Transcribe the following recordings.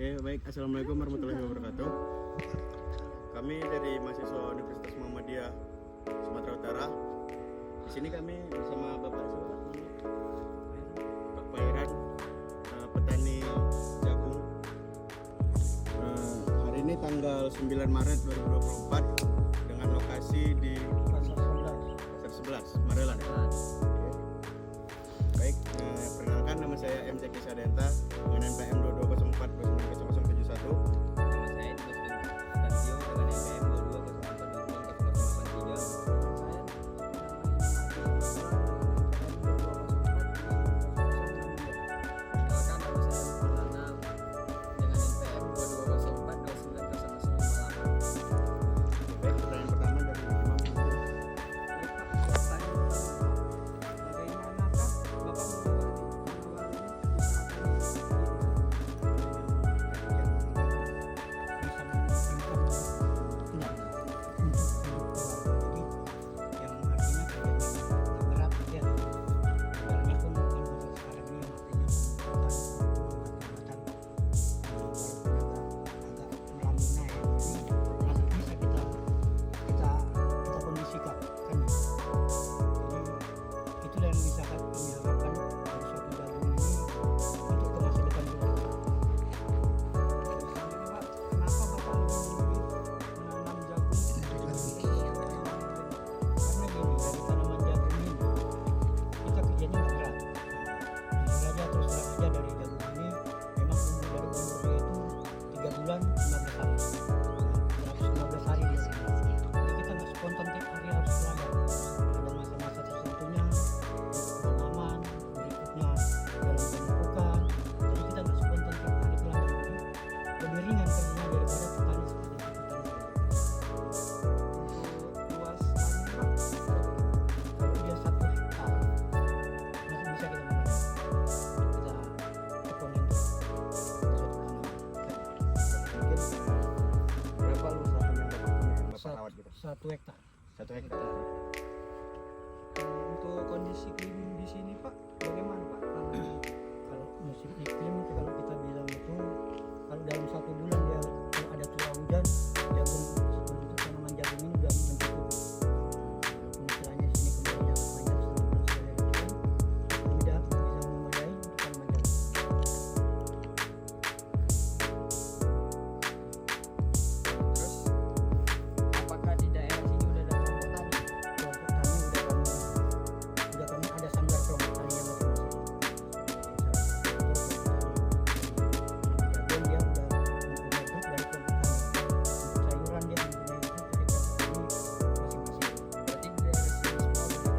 Oke, baik. Assalamualaikum warahmatullahi wabarakatuh. Kami dari mahasiswa Universitas Muhammadiyah Sumatera Utara. Di sini kami bersama Bapak siapa? Pak Pairan, petani jagung. Hari ini tanggal 9 Maret 2024 dengan lokasi di Pasar 11, Marelan. Baik, perkenalkan nama saya MCK Sadenta dengan NPM 2204290071. Nama saya Dimas Stanzio dengan NPM 2204290058. Baik, pertanyaan pertama dari Imam. Satu hektar. 1 hektar. Untuk kondisi iklim di sini Pak, bagaimana Pak? Kalau musim iklim kalau kita bilang itu kalau dalam 1 bulan dia kalau ada curah hujan, jagung untuk tanaman jagung ini sudah mencukupi. Istilahnya di sini kembalinya banyak 19 sudah bisa memadai untuk tanaman jagung. Terus apakah di daerah sini udah ada kelompok tani? Kelompok tani udah kami ada sanggar kelompok tani yang masing-masing. Jagung dia udah mempunyai grup dari kelompok tani. Untuk sayuran dia mempunyai grup dari kelompok tani masing-masing. Berarti di daerah sini semua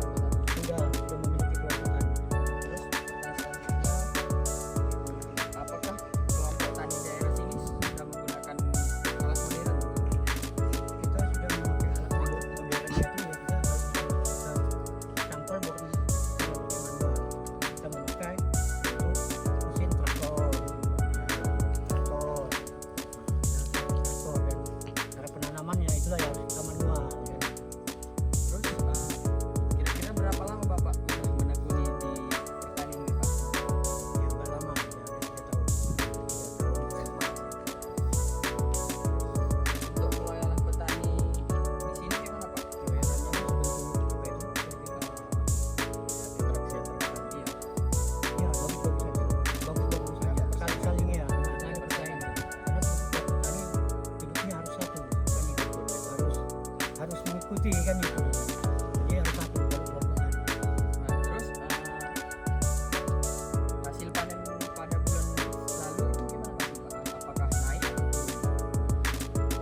udah ada kelompok tani. Sudah memiliki kelompok tani. Terus pertanyaan selanjutnya, apakah kelompok tani daerah sini sudah menggunakan alat modern? Kita sudah memakai alat modernnya itu ya kita harus kita campur bukan manual. Kita memakai untuk mesin traktor dan cara penanamannya itulah yang harus kita manual. Terus kira-kira berapa lama Bapak udah menekuni di pertanian ini Pak? Ya nggak lama ya, ada 3 tahun. Untuk peloyalan petani di sini gimana Pak? Iya. Ya bagus-bagus saja, bagus-bagus saja. Saling-saling ya, saling bersaing. Karena petani hidupnya harus satu, kan itu harus mengikuti kan itu. Jadi harus satu kalau kelompok tani. Nah, terus hasil panen pada bulan lalu itu gimana Pak? Apakah naik?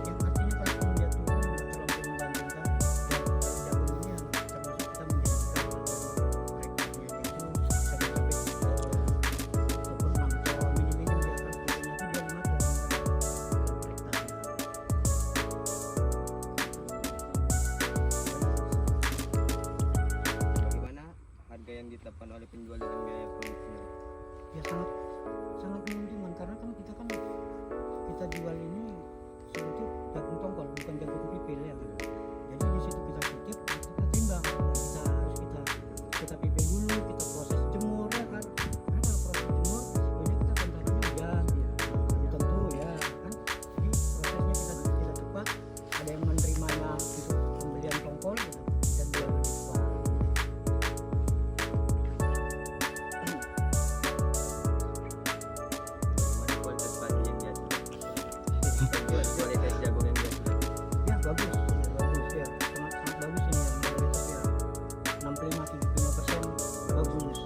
Yang artinya kalaupun dia turun kalau membandingkan dan kalau jagung ini yang termasuk kita menjadikan rekornya itu sampai 3 ton ataupun 6 ton minim-minim di atas turunnya itu dia 5 ton per hektarnya. Bagaimana harga yang ditetapkan oleh penjual dengan biaya produksinya? Ya sangat sangat menguntungkan karena kan kita jual ini itu jagung tongkol bukan jagung pipil ya kan. Jadi di situ kita kutip kita timbang, kita harus kita pipil dulu, kita proses jemur ya kan. Karena kalau proses jemur resikonya kita kontakannya hujan ya. Tentu ya kualitas jagung yang biasa. Ya bagus ya, sangat sangat bagus ini yang mayoritas ya 65-75% bagus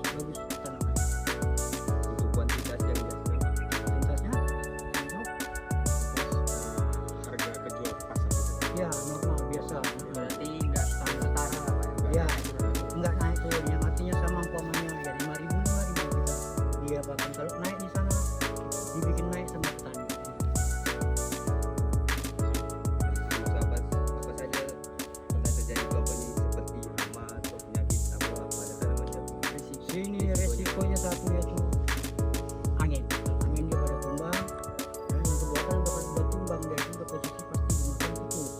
tanaman. Untuk kuantitas yang biasa. Kualitasnya untuk harga kejual ke pasar gitu. ya normal biasa. Berarti nggak sama setara lah Pak. Ya enggak naik turun, yang artinya sama umpamanya ya 5.000 kita dia bahkan kalau naik di sana dibikin naik sama petani. Apa saja pernah terjadi kelompok ini seperti hama atau penyakit atau apa ada tanaman jagung. Sini resikonya satu yaitu angin dia pada tumbang, dan yang kedua kan udah tumbang dia itu udah posisi pasti dimakan tikus.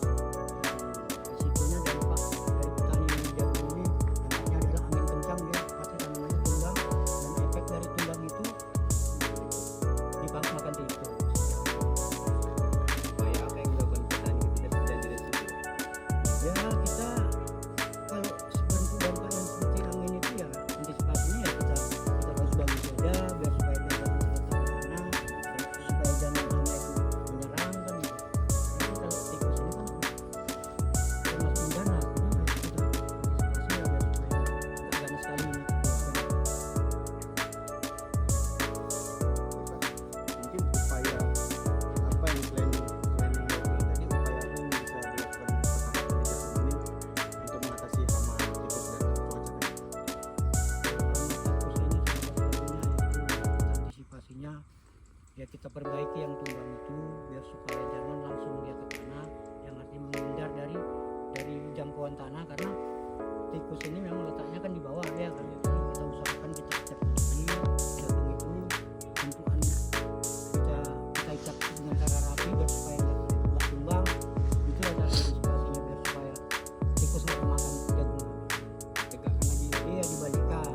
Resikonya dampak dari petani jagung ini dampaknya adalah angin kencang dia pasti tanamannya tumbang, dan efek dari tumbang itu dimakan tikus. Supaya apa yang dilakukan petani tidak terjadi resiko. Ya kita kalau sebentuk dampak yang seperti angin itu ya antisipasinya ya kita bagus saja biar supaya dia jangan terletak di sana, supaya jangan hama itu menyerang kan gitu. Tapi kalau tikus ini kan termasuk menggana, jadi ya kita antisipasi ya biar supaya nggak ganas sekali ini tikus kan. Mungkin upaya apa yang selain yang Bapak bilang tadi, upaya apa yang bisa dilakukan petani di jagung ini untuk mengatasi hama tikus dan cuaca tadi? Tikus ini salah satunya yaitu antisipasinya ya kita perbaiki yang tumbang itu biar supaya jangan langsung dia ke tanah, yang arti menghindar dari jangkauan tanah, karena tikus ini memang letaknya kan di bawah ya kan. Jadi kita usahakan kita ikat gigi jagung itu bentukan kita ikat dengan cara rapi biar supaya nggak tumbang. Itu adalah antisipasinya biar supaya tikus nggak makan jagung. Tegakkan lagi. Iya dibalikan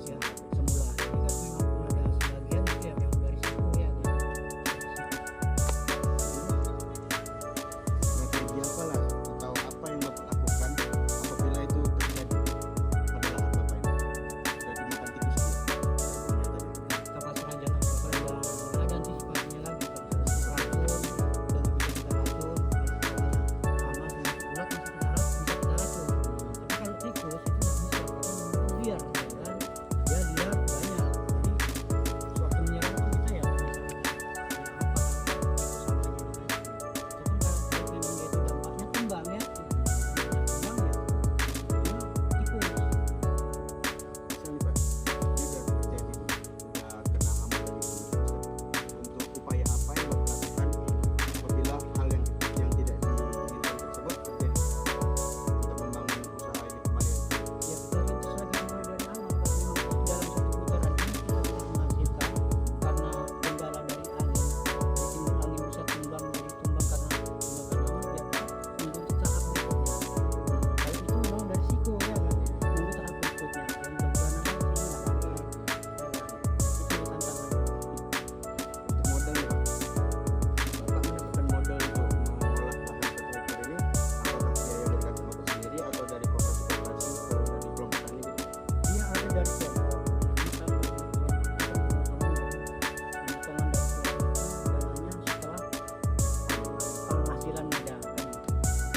ya semula. Jadi kan memang ada sebagian itu ya memang dari situ ya. Strategi apa lah atau apa yang Bapak lakukan apabila itu terjadi pada lahan Bapak ini sudah dimakan tikus dia? Kita pasrah aja lah, kalau nggak ada antisipasinya lagi kalau sudah racun dan bisa kita racun, sama sama ulat masih kita racun. Tapi kalau tikus itu nggak bisa karena memang liar ya kan, dia liar banyak. Jadi sewaktu menyerang kan kita ya nggak bisa apa tikus samanya gitu. Cuman kalau memang dia itu dampaknya tumbang ya, tumbang ya, tikus. Bisa nih Pak, ini udah terjadi nih, udah kena hama tadi sama tikus tadi. Untuk upaya apa yang Bapak lakukan apabila hal yang tidak diinginkan tersebut terjadi untuk membangun usaha ini kembali? Ya kita rintis lagi mulai dari awal, karena memang dalam satu putaran ini kita telah menghasilkan karena kendala dari angin, jadi angin bisa tumbang dari tumbang karena menggunakan hama ya menunggu tahap berikutnya. Kalau itu memang dari risiko ya kan, menunggu tahap berikutnya dan mudah-mudahan aja ini nggak apa-apa ya kan. Itu tantangannya. Untuk modal nih Pak, Bapak mendapatkan modal untuk mengolah lahan terkait ini, apakah biaya berkat Bapak sendiri atau dari koperasi-koperasi atau dari kelompok tani gitu? Dia ada dari kelompok, kita melakukan pemotongan dari kelompok itu dananya setelah penghasilan ada kan gitu.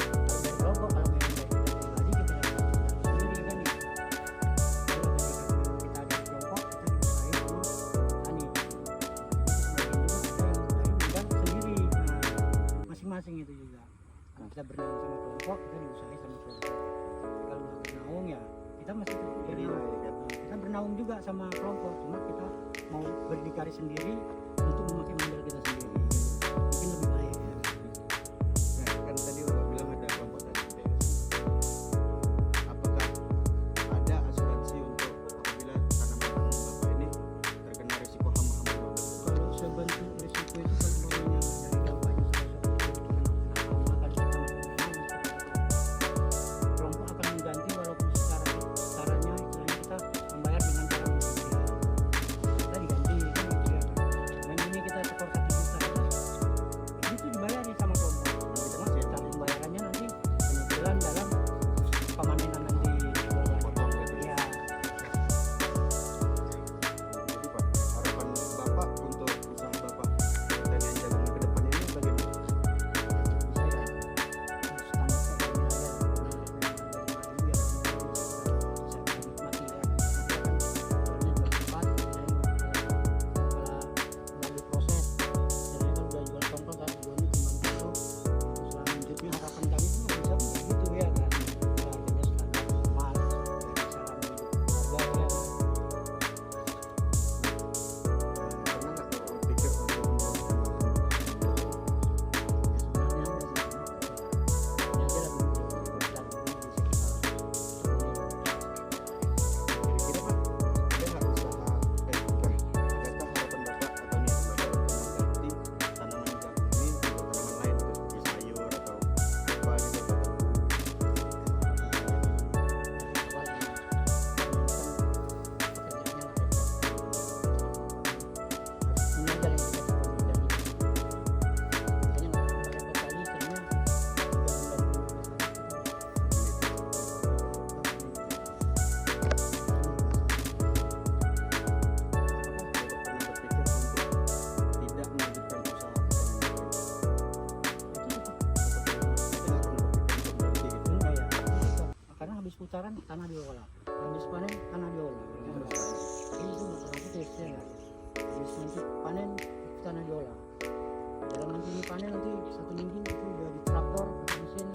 Kalau dari kelompok, kalau memang dari kita pribadi kita dapat sendiri kan gitu. Kalau ketika memang kita ada di kelompok kita diusahain sama tani. Jadi sebagian juga ada yang usahain sendiri, nah masing-masing itu juga. Kalau kita bernaung sama kelompok kita diusahain sama kelompok. Kalau nggak bernaung ya kita masih jadi kita bernaung juga sama kelompok, cuma kita mau berdikari sendiri untuk memakai modal kita sendiri mungkin lebih baik ya. Nah, kan tadi Bapak bilang ada kelompok tani di daerah sini. Apakah ada asuransi untuk apabila tanaman Bapak ini terkena risiko hama-hama Bapak? Kalau sebentuk risiko itu kan umpamanya dari dampaknya salah satu itu kena hama kan kita kelompok akan mengganti walaupun caranya istilahnya kita membayar dengan cara mencicil kita diganti kan gitu ya kan. Dan ini kita putaran tanah diolah, habis panen tanah diolah. Ini itu nggak pernah putus ya nggak? Habis nanti panen tanah diolah. Dalam nanti panen nanti 1 minggu itu udah di traktor pakai mesin